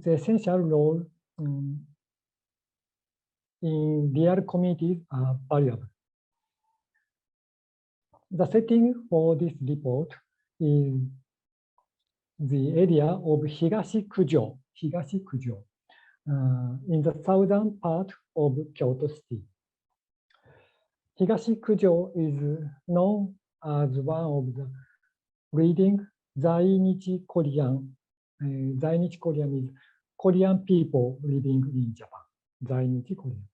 essential role in real communities are valuable. The setting for this report is the area of Higashi-Kujo, in the southern part of Kyoto City. Higashi-Kujo is known as one of the leading Zainichi Korean. Zainichi Korean is Korean people living in Japan. Zainichi Korean.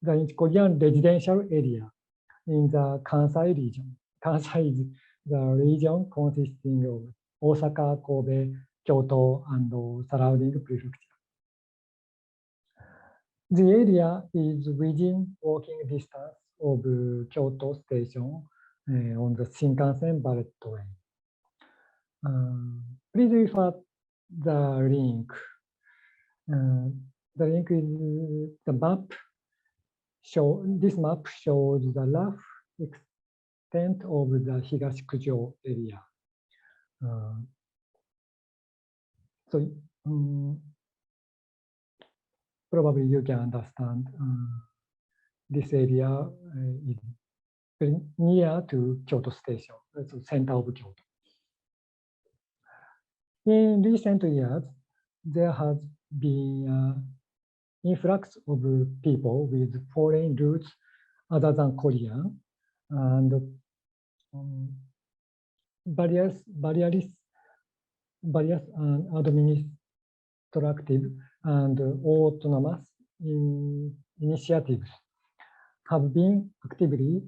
Zainichi Korean residential area in the Kansai region. Kansai is the region consisting of Osaka, Kobe, Kyoto, and surrounding prefecture. The area is within walking distance of Kyoto Station on the Shinkansen bullet train. Please refer the link. The link is the map. This map shows the rough extent of the Higashi-Kujo area. Probably you can understand this area is very near to Kyoto Station, the center of Kyoto. In recent years, there has been an influx of people with foreign roots other than Korean, and various administrative and autonomous initiatives have been actively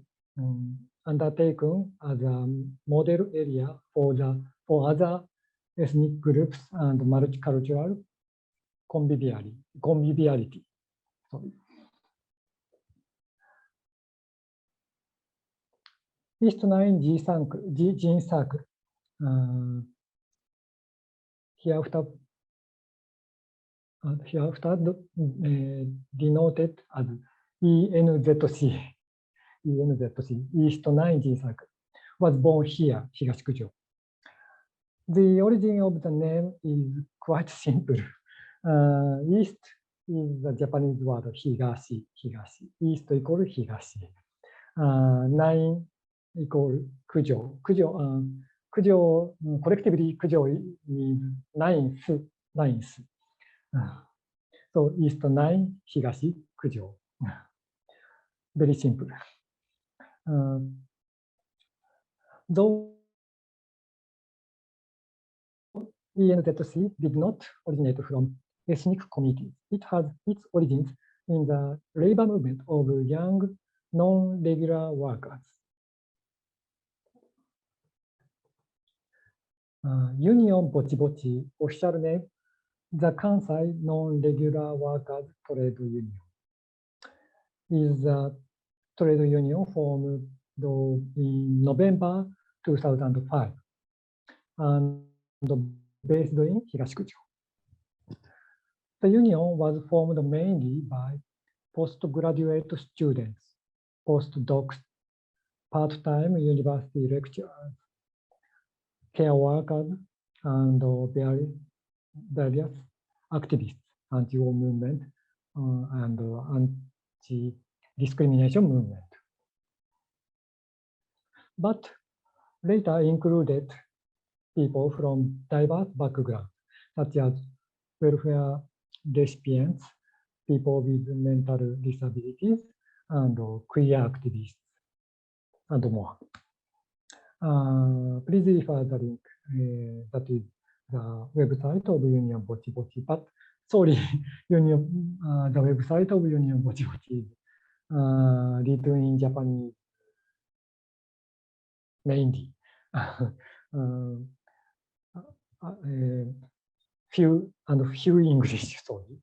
undertaken as a model area for other ethnic groups and multicultural conviviality. Sorry. Nine Zine Circle. Hereafter denoted as ENZC, East Nine Zine Circle, was born here, Higashi-Kujo. The origin of the name is quite simple. East is the Japanese word Higashi. East equals Higashi. Nine equals Kujo. Kujo, collectively, Kujo means ninth. So East Nine, Higashi-Kujo. Very simple. Though ENZC did not originate from ethnic communities, it has its origins in the labor movement of young non-regular workers. Union Bochi, official name, the Kansai Non-Regular Workers Trade Union, is a trade union formed in November 2005 and based in Higashi-Kujo. The union was formed mainly by postgraduate students, postdocs, part-time university lecturers, care workers, and various activists, anti-war movement, and anti-discrimination movement. But later included people from diverse backgrounds, such as welfare recipients, people with mental disabilities, and queer activists, and more. Please refer the link. That is the website of Union Bochi. But sorry, the website of Union Bochi is written in Japanese mainly. Few English, sorry.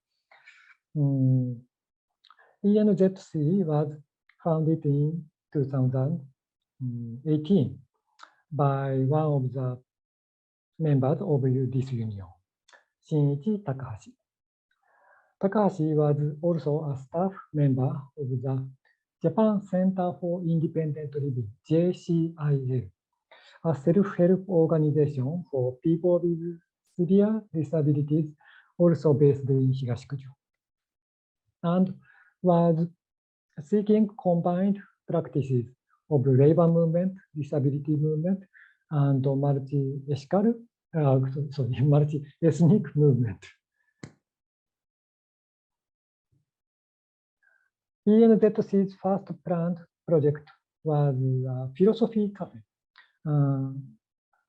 ENZC was founded in 2018 by one of the members of this union, Shinichi Takahashi. Takahashi was also a staff member of the Japan Center for Independent Living, JCIL, a self-help organization for people with severe disabilities, also based in Higashi-Kujo, and was seeking combined practices of labor movement, disability movement, and multi-ethnic movement. ENZC's first planned project was a philosophy cafe.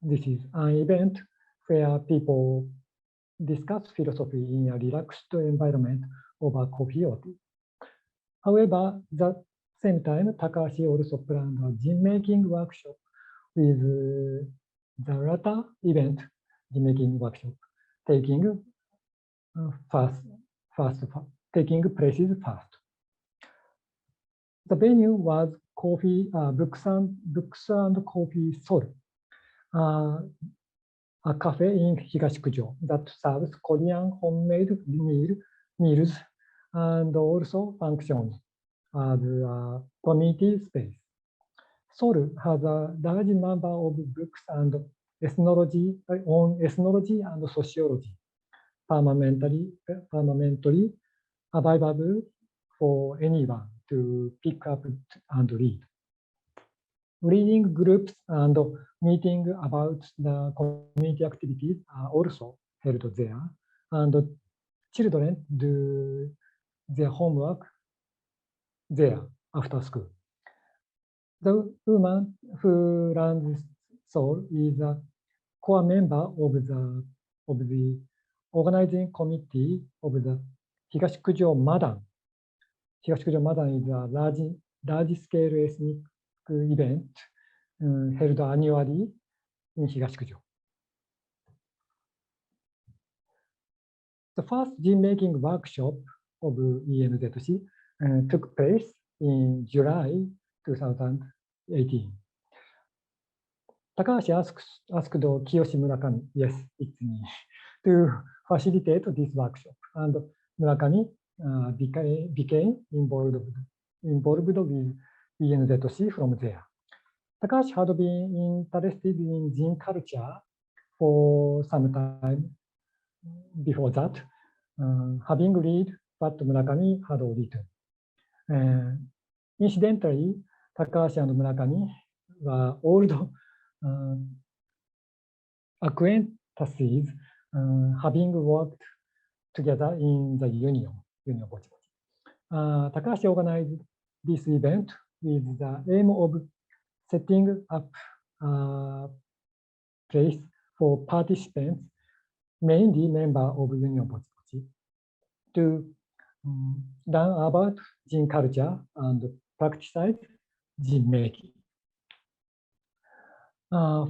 This is an event where people discuss philosophy in a relaxed environment over coffee or tea. However, at the same time, Takahashi also planned a gene-making workshop with the latter event, gene-making workshop, taking places first. The venue was Books and Coffee Soul, a cafe in Higashi-Kujo that serves Korean homemade meals and also functions as a community space. Seoul has a large number of books and ethnology and sociology, permanently available for anyone to pick up and read. Reading groups and meetings about the community activities are also held there, and children do their homework there after school. The woman who runs Seoul is a core member of the organizing committee of the Higashi-Kujo Madan. Higashi-Kujo Madan is a large-scale ethnic event held annually in Higashi-Kujo. The first gene-making workshop of ENZC took place in July 2018. Takahashi asked Kiyoshi Murakami, yes, it's me, to facilitate this workshop, and Murakami became involved with ENZC from there. Takahashi had been interested in zine culture for some time before that, having read what Murakami had written. Incidentally, Takahashi and Murakami were old acquaintances, having worked together in the Union Bochi. Takahashi organized this event with the aim of setting up a place for participants, mainly members of Union Bochi, to learn about zine culture and practice zine making.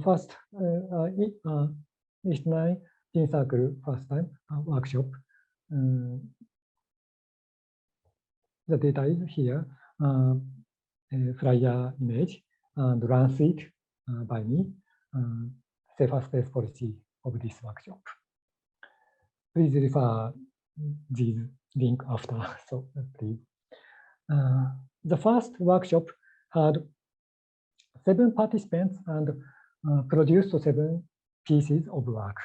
First, Nine Zine Circle first time workshop. The data is here, flyer image, and run sheet by me, safer space policy of this workshop. Please refer this link after, so please. The first workshop had 7 participants and produced 7 pieces of work.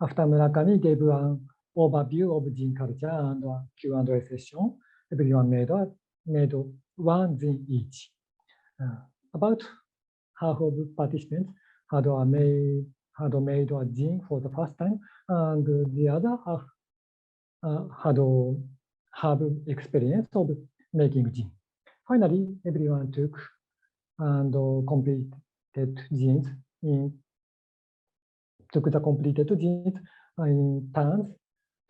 After Murakami gave an overview of zine culture and a Q&A session, everyone made one zine each. About half of participants had made a zine for the first time, and the other half have experience of making zine. Finally, everyone took and completed zines took the completed zines in turns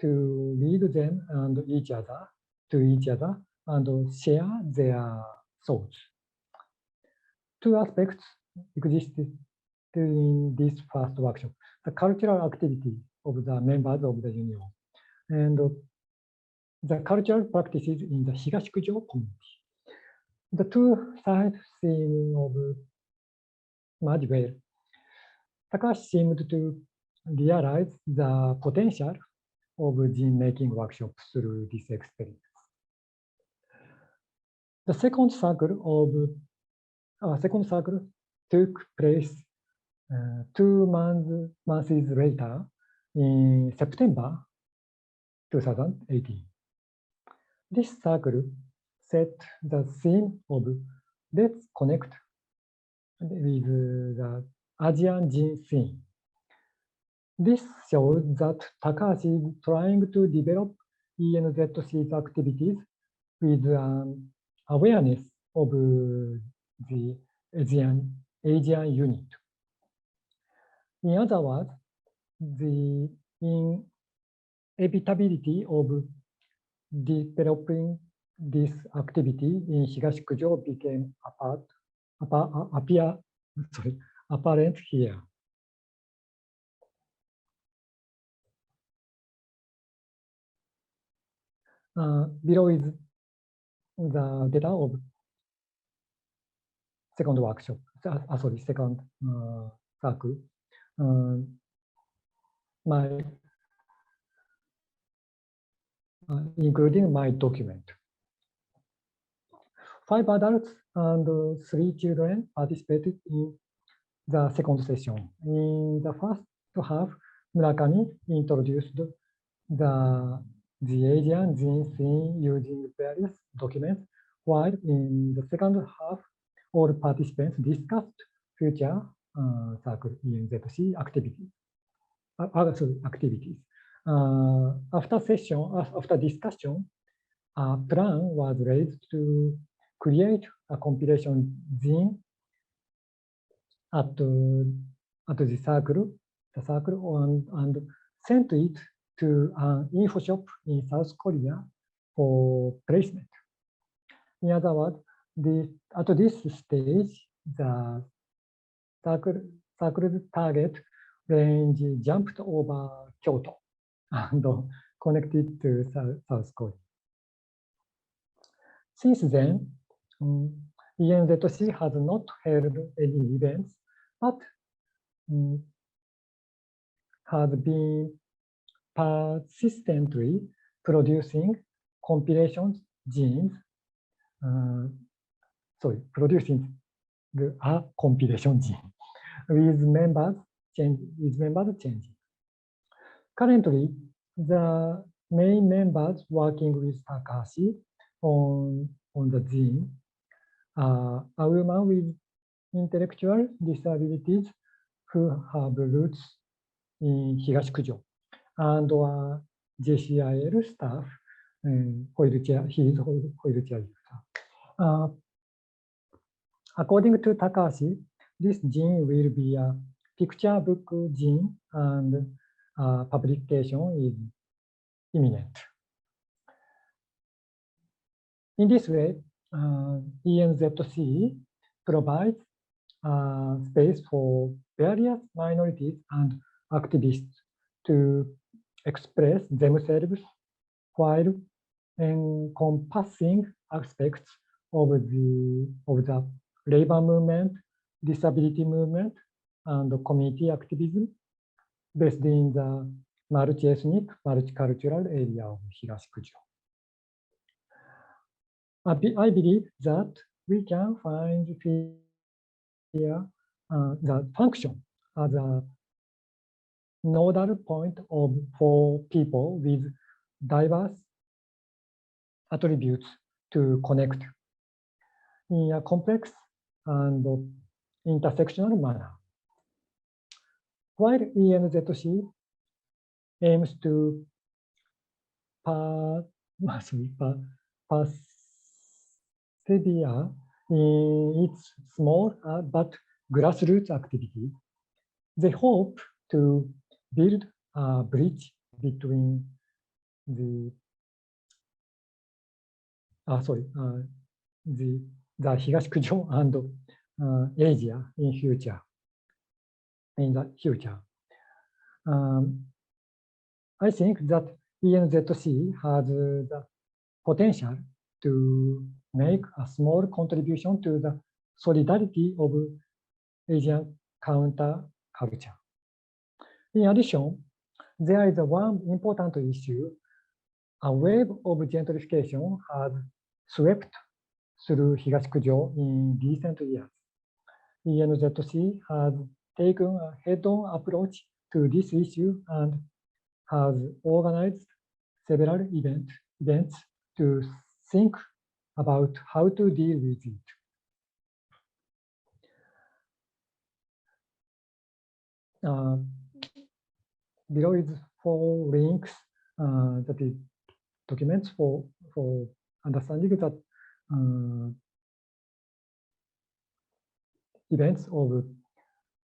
to read them and each other and share their thoughts. 2 aspects existed in this first workshop: the cultural activity of the members of the union and the cultural practices in the Higashi-Kujo community. The 2 sides seem to merge well. Takahashi seemed to realize the potential of zine-making workshops through this experience. The second circle took place 2 months later, in September 2018. This circle set the theme of let's connect with the Asian zine scene. This shows that Takahashi is trying to develop ENZC's activities with an awareness of the Asian unit. In other words, the inevitability of developing this activity in Higashi-Kujo became apparent here. Below is the data of second workshop, second circle. Including my document. 5 adults and 3 children participated in the second session. In the first half, Murakami introduced the Asian zine scene using various documents, while in the second half, all participants discussed future circle ENZC activities. After discussion, a plan was raised to create a compilation zine at the circle, and sent it to an info shop in South Korea for placement. In other words, at this stage, the circle's target range jumped over Kyoto and connected to South Korea. Since then, ENZC has not held any events, but has been persistently producing compilations zines, producing a compilation zine with members changing. Currently, the main members working with Takahashi on the zine are a woman with intellectual disabilities who have roots in Higashi-Kujo, and a JCIL staff, he is wheelchair user. According to Takahashi, this zine will be a picture book zine, and publication is imminent. In this way, ENZC provides space for various minorities and activists to express themselves while encompassing aspects of the labor movement, disability movement, and community activism based in the multi-ethnic, multicultural area of Higashi-Kujo. I believe that we can find here the function as a nodal point for people with diverse attributes to connect in a complex and intersectional manner. While ENZC aims to persevere in its small but grassroots activities, they hope to build a bridge between the Higashi-Kujo and Asia in the future. I think that ENZC has the potential to make a small contribution to the solidarity of Asian counterculture. In addition, there is one important issue. A wave of gentrification has swept through Higashi-Kujo in recent years. ENZC has taken a head-on approach to this issue and has organized several events to think about how to deal with it. Below is 4 links that is documents for understanding that events of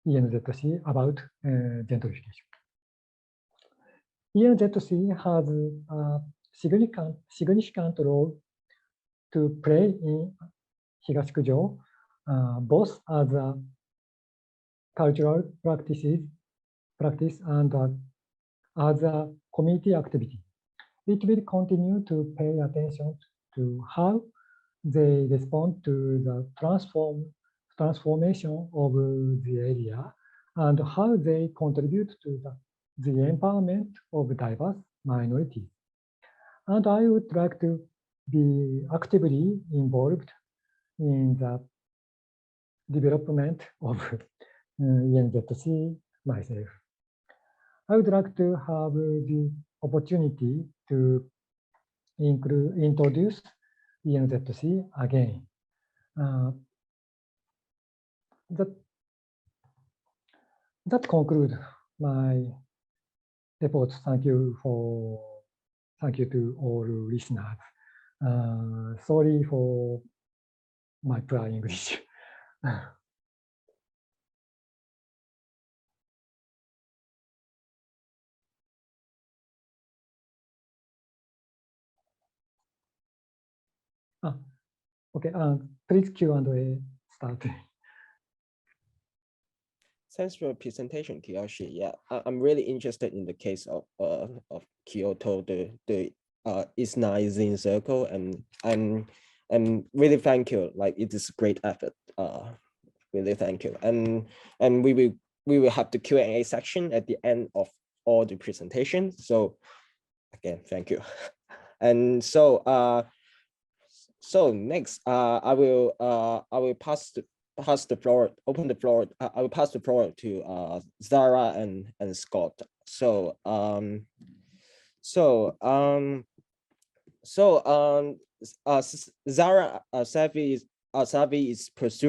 ENZC about gentrification. ENZC has a significant role to play in Higashi-Kujo, both as a cultural practice and as a community activity. It will continue to pay attention to how they respond to the transformation of the area and how they contribute to the empowerment of diverse minorities. And I would like to be actively involved in the development of ENZC myself. I would like to have the opportunity to introduce ENZC again. That concludes my report. Thank you to all listeners. Sorry for my poor English. Okay, please Q&A start. Thanks for your presentation, Kiyoshi. Yeah, I'm really interested in the case of Kyoto, the East Nine Zine Circle, and really thank you. Like, it is a great effort. Really thank you. And we will have the Q&A section at the end of all the presentations. So again, thank you. And so next, I will pass the floor, open the floor. I will pass the floor to Zara and Scott. Zara Savi is pursuing